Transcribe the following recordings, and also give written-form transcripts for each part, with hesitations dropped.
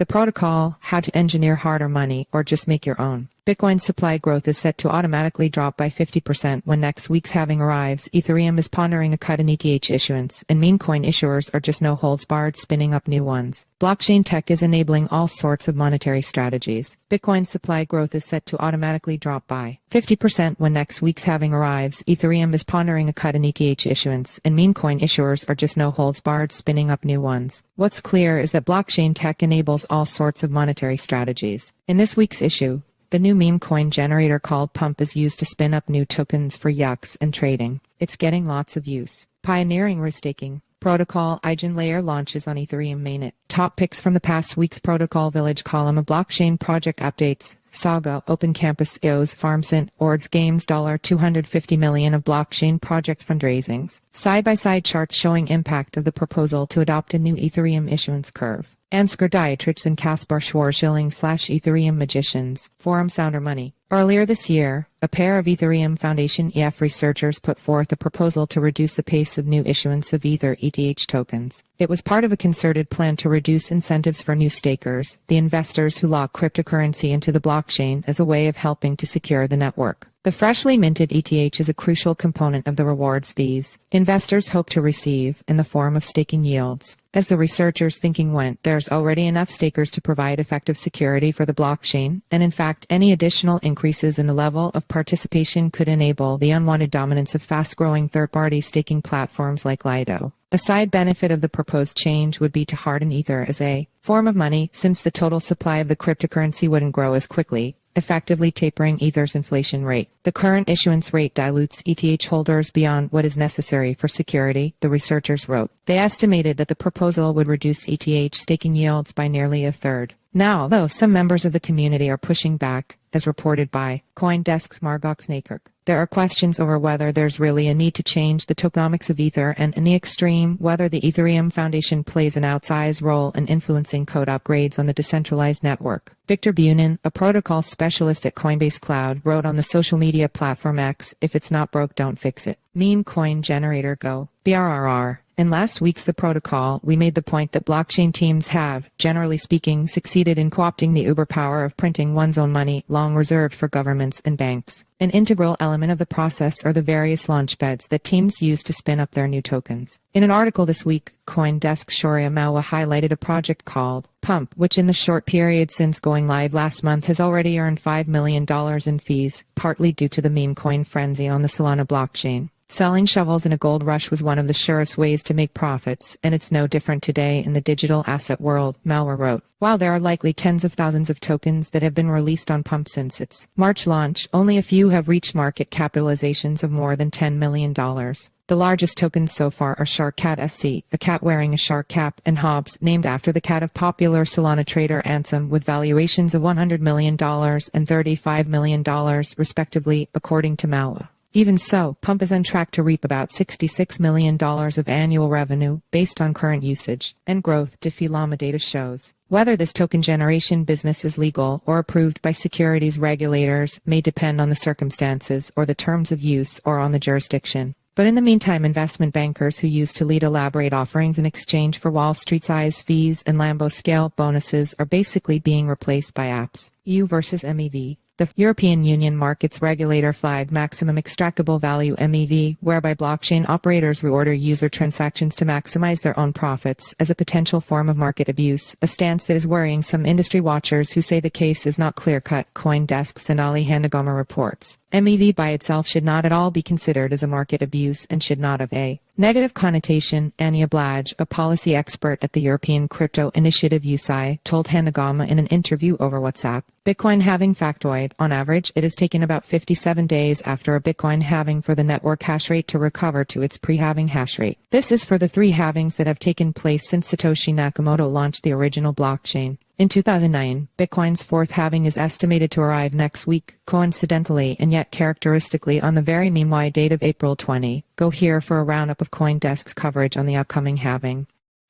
protocol, how to engineer harder money or just make your own. Bitcoin's supply growth is set to automatically drop by 50% when next week's halving arrives. Ethereum is pondering a cut in ETH issuance, and meme coin issuers are just no holds barred spinning up new ones. Blockchain tech is enabling all sorts of monetary strategies. Bitcoin's supply growth is set to automatically drop by 50% when next week's halving arrives. Ethereum is pondering a cut in ETH issuance, and meme coin issuers are just no holds barred spinning up new ones. What's clear is that blockchain tech enables all sorts of monetary strategies. In this week's issue, the new meme coin generator called Pump is used to spin up new tokens for yuks and trading. It's getting lots of use. Pioneering restaking protocol EigenLayer launches on Ethereum mainnet. Top picks from the past week's protocol village column of blockchain project updates. Saga, Open Campus EOS, Farmsent, Ordz Games, $250 million of blockchain project fundraisings. Side-by-side charts showing impact of the proposal to adopt a new Ethereum issuance curve. Ansgar Dietrich and Kaspar Schwarzschilling / Ethereum magicians. Forum Sounder Money. Earlier this year, a pair of Ethereum Foundation EF researchers put forth a proposal to reduce the pace of new issuance of ETH tokens. It was part of a concerted plan to reduce incentives for new stakers, the investors who lock cryptocurrency into the blockchain, as a way of helping to secure the network. The freshly minted ETH is a crucial component of the rewards these investors hope to receive in the form of staking yields. As the researchers' thinking went, there's already enough stakers to provide effective security for the blockchain, and in fact, any additional increases in the level of participation could enable the unwanted dominance of fast-growing third-party staking platforms like Lido. A side benefit of the proposed change would be to harden Ether as a form of money, since the total supply of the cryptocurrency wouldn't grow as quickly, effectively tapering Ether's inflation rate. The current issuance rate dilutes ETH holders beyond what is necessary for security, the researchers wrote. They estimated that the proposal would reduce ETH staking yields by nearly a third. Now, though, some members of the community are pushing back, as reported by CoinDesk's Margot Snakerk. There are questions over whether there's really a need to change the tokenomics of Ether, and in the extreme, whether the Ethereum Foundation plays an outsized role in influencing code upgrades on the decentralized network. Victor Bunin, a protocol specialist at Coinbase Cloud, wrote on the social media platform X, "If it's not broke, don't fix it." Meme coin generator Go. BRRR. In last week's The Protocol, we made the point that blockchain teams have, generally speaking, succeeded in co-opting the uber power of printing one's own money, long reserved for governments and banks. An integral element of the process are the various launchpads that teams use to spin up their new tokens. In an article this week, CoinDesk Shoria Mawa highlighted a project called Pump, which in the short period since going live last month has already earned $5 million in fees, partly due to the meme coin frenzy on the Solana blockchain. Selling shovels in a gold rush was one of the surest ways to make profits, and it's no different today in the digital asset world, Malware wrote. While there are likely tens of thousands of tokens that have been released on Pump since its March launch, only a few have reached market capitalizations of more than $10 million. The largest tokens so far are Shark Cat SC, a cat wearing a shark cap, and Hobbs, named after the cat of popular Solana trader Ansem, with valuations of $100 million and $35 million, respectively, according to Malwa. Even so, Pump is on track to reap about $66 million of annual revenue based on current usage and growth, Diffie-Llama data shows. Whether this token generation business is legal or approved by securities regulators may depend on the circumstances or the terms of use or on the jurisdiction. But in the meantime, investment bankers who used to lead elaborate offerings in exchange for Wall Street-size fees and Lambo-scale bonuses are basically being replaced by apps. EU versus MEV. The European Union markets regulator flagged maximum extractable value MEV, whereby blockchain operators reorder user transactions to maximize their own profits, as a potential form of market abuse, a stance that is worrying some industry watchers who say the case is not clear-cut, CoinDesk's Sonali Handagoma reports. MEV by itself should not at all be considered as a market abuse and should not have a negative connotation. Anya Blaj, a policy expert at the European Crypto Initiative USI, told Handagoma in an interview over WhatsApp, Bitcoin halving factoid, on average, it has taken about 57 days after a Bitcoin halving for the network hash rate to recover to its pre-halving hash rate. This is for the 3 halvings that have taken place since Satoshi Nakamoto launched the original blockchain. In 2009, Bitcoin's 4th halving is estimated to arrive next week, coincidentally and yet characteristically on the very meme-wide date of April 20. Go here for a roundup of CoinDesk's coverage on the upcoming halving.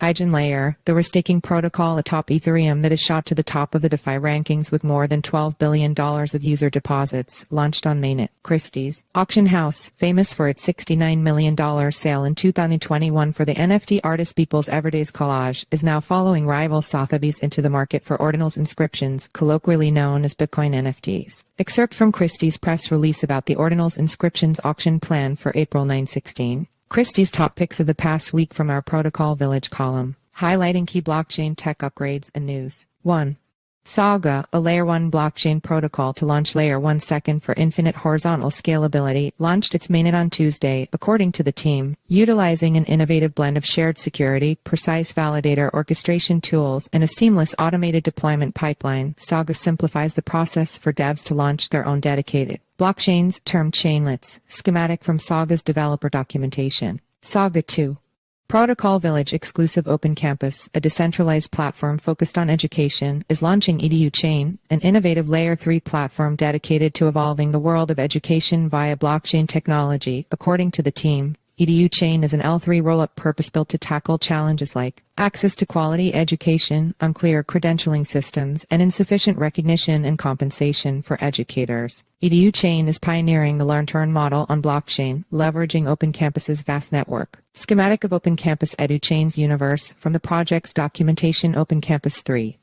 EigenLayer, the restaking protocol atop Ethereum that has shot to the top of the DeFi rankings with more than $12 billion of user deposits, launched on mainnet. Christie's auction house, famous for its $69 million sale in 2021 for the NFT artist People's Everyday's Collage, is now following rival Sotheby's into the market for ordinals inscriptions, colloquially known as Bitcoin NFTs. Excerpt from Christie's press release about the ordinals inscriptions auction plan for April 9/16. Christie's top picks of the past week from our Protocol Village column, highlighting key blockchain tech upgrades and news. 1. Saga, a Layer 1 blockchain protocol to launch Layer 1 second for infinite horizontal scalability, launched its mainnet on Tuesday, according to the team, utilizing an innovative blend of shared security, precise validator orchestration tools, and a seamless automated deployment pipeline. Saga simplifies the process for devs to launch their own dedicated blockchains, termed chainlets. Schematic from Saga's developer documentation. Saga 2. Protocol Village exclusive Open Campus, a decentralized platform focused on education, is launching EduChain, an innovative Layer 3 platform dedicated to evolving the world of education via blockchain technology, according to the team. EduChain is an L3 rollup purpose-built to tackle challenges like access to quality education, unclear credentialing systems, and insufficient recognition and compensation for educators. EduChain is pioneering the learn-to-earn model on blockchain, leveraging Open Campus's vast network. Schematic of Open Campus EduChain's universe from the project's documentation. Open Campus 3.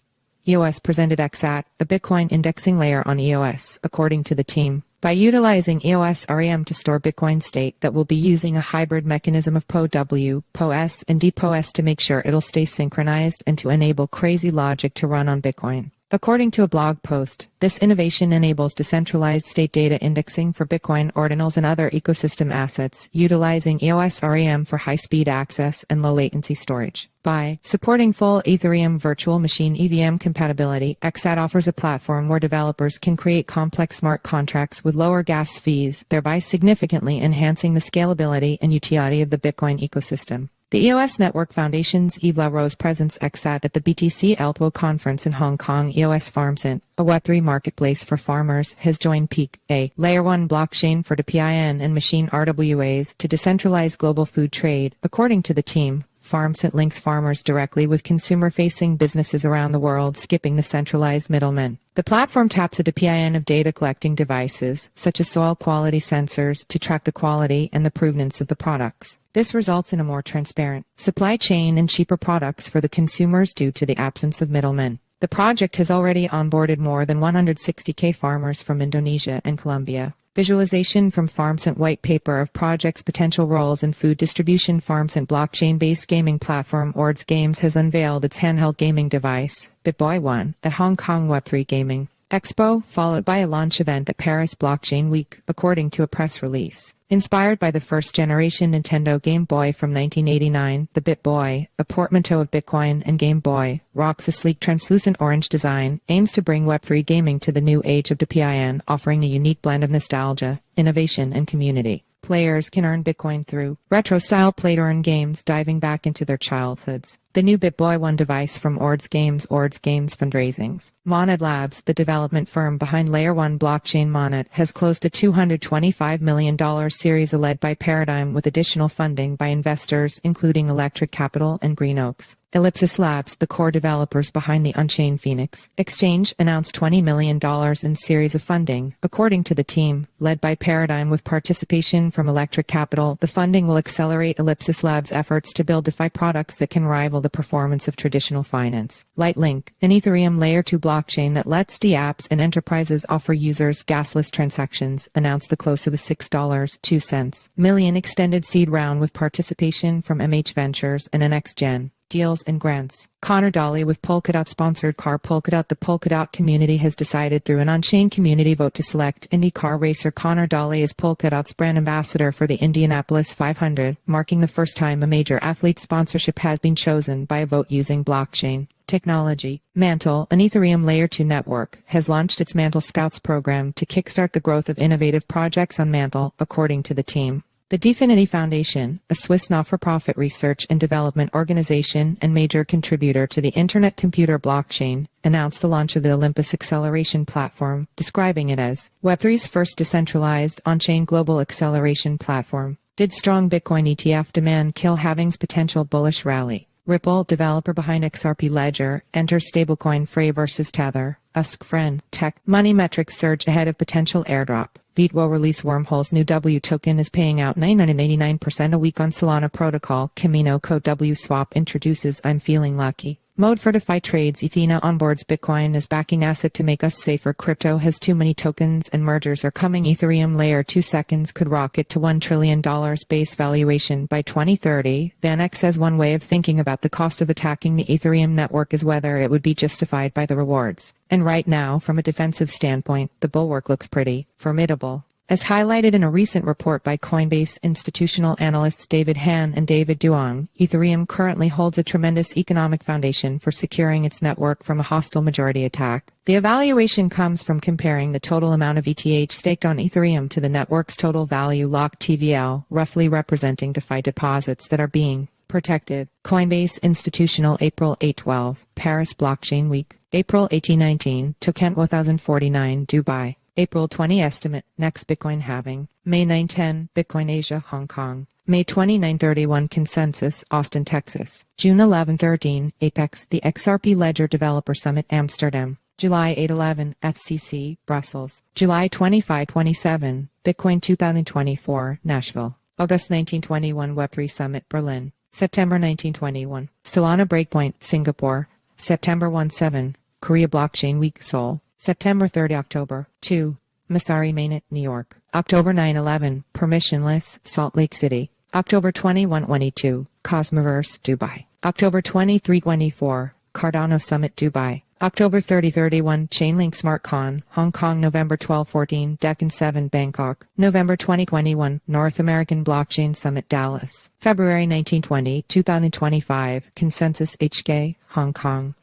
EOS presented XAT, a Bitcoin indexing layer on EOS, according to the team. By utilizing EOS REM to store Bitcoin state, that will be using a hybrid mechanism of POW, POS, and DPoS to make sure it'll stay synchronized and to enable crazy logic to run on Bitcoin. According to a blog post, this innovation enables decentralized state data indexing for Bitcoin ordinals and other ecosystem assets, utilizing EOS REM for high-speed access and low-latency storage. By supporting full Ethereum virtual machine EVM compatibility, XAT offers a platform where developers can create complex smart contracts with lower gas fees, thereby significantly enhancing the scalability and utility of the Bitcoin ecosystem. The EOS Network Foundation's Eve LaRose presents XAT at the BTC Altwo conference in Hong Kong. EOS Farmsent, a Web3 marketplace for farmers, has joined Peak, a Layer 1 blockchain for DPIN and machine RWAs, to decentralize global food trade, according to the team. Farmsent links farmers directly with consumer-facing businesses around the world, skipping the centralized middlemen. The platform taps a DPIN of data collecting devices, such as soil quality sensors, to track the quality and the provenance of the products. This results in a more transparent supply chain and cheaper products for the consumers due to the absence of middlemen. The project has already onboarded more than 160,000 farmers from Indonesia and Colombia. Visualization from Farmsent white paper of project's potential roles in food distribution. Farmsent blockchain-based gaming platform Ordz Games has unveiled its handheld gaming device, BitBoy 1, at Hong Kong Web3 Gaming Expo, followed by a launch event at Paris Blockchain Week, according to a press release. Inspired by the first-generation Nintendo Game Boy from 1989, the BitBoy, a portmanteau of Bitcoin and Game Boy, rocks a sleek translucent orange design, aims to bring Web3 gaming to the new age of DPIN, offering a unique blend of nostalgia, innovation, and community. Players can earn Bitcoin through retro-style play-to-earn games, diving back into their childhoods. The new BitBoy 1 device from Ordz Games fundraisings. Mainnet Labs, the development firm behind Layer 1 blockchain Mainnet, has closed a $225 million series led by Paradigm with additional funding by investors including Electric Capital and Green Oaks. Ellipsis Labs, the core developers behind the Unchained Phoenix exchange, announced $20 million in series of funding, according to the team, led by Paradigm with participation from Electric Capital. The funding will accelerate Ellipsis Labs' efforts to build DeFi products that can rival the performance of traditional finance. Lightlink, an Ethereum Layer 2 blockchain that lets DApps and enterprises offer users gasless transactions, announced the close of a $6.02 million extended seed round with participation from MH Ventures and NXtGen. Deals and grants. Connor Daly with Polkadot sponsored car Polkadot. The Polkadot community has decided through an on-chain community vote to select Indy car racer Connor Daly as Polkadot's brand ambassador for the Indianapolis 500, marking the first time a major athlete sponsorship has been chosen by a vote using blockchain technology. Mantle, an Ethereum Layer 2 network, has launched its Mantle Scouts program to kickstart the growth of innovative projects on Mantle, according to the team. The Definity Foundation, a Swiss not-for-profit research and development organization and major contributor to the Internet Computer blockchain, announced the launch of the Olympus Acceleration Platform, describing it as Web3's first decentralized on-chain global acceleration platform. Did strong Bitcoin ETF demand kill halving's potential bullish rally? Ripple, developer behind XRP Ledger, enters stablecoin fray versus Tether. Friend, tech, money metrics surge ahead of potential airdrop. Vite will release Wormhole's new W token is paying out 989% a week on Solana protocol. Camino Code W Swap introduces I'm Feeling Lucky mode for DeFi trades. Ethena onboards Bitcoin as backing asset to make us safer. Crypto has too many tokens and mergers are coming. Ethereum layer 2 seconds could rocket to $1 trillion base valuation by 2030. VanEck says one way of thinking about the cost of attacking the Ethereum network is whether it would be justified by the rewards. And right now, from a defensive standpoint, the bulwark looks pretty formidable. As highlighted in a recent report by Coinbase institutional analysts David Han and David Duong, Ethereum currently holds a tremendous economic foundation for securing its network from a hostile majority attack. The evaluation comes from comparing the total amount of ETH staked on Ethereum to the network's total value locked TVL, roughly representing DeFi deposits that are being protected. Coinbase institutional April 8-12, Paris Blockchain Week, April 18-19, Tokent 1049, Dubai. April 20 estimate, next Bitcoin halving, May 9-10, Bitcoin Asia, Hong Kong, May 29-31 consensus, Austin, Texas, June 11-13, Apex, the XRP Ledger Developer Summit, Amsterdam, July 8-11, FCC, Brussels, July 25-27, Bitcoin 2024, Nashville, August 19-21, Web3 Summit, Berlin, September 19-21, Solana Breakpoint, Singapore, September 1-7, Korea Blockchain Week, Seoul, September 30, October 2, Masari Mainnet, New York. October 9-11, Permissionless, Salt Lake City. October 21-22, Cosmoverse, Dubai. October 23-24, Cardano Summit, Dubai. October 30-31, Chainlink SmartCon, Hong Kong. November 12-14, Deccan 7, Bangkok. November 2021, North American Blockchain Summit, Dallas. February 19-20, 2025, Consensus HK, Hong Kong.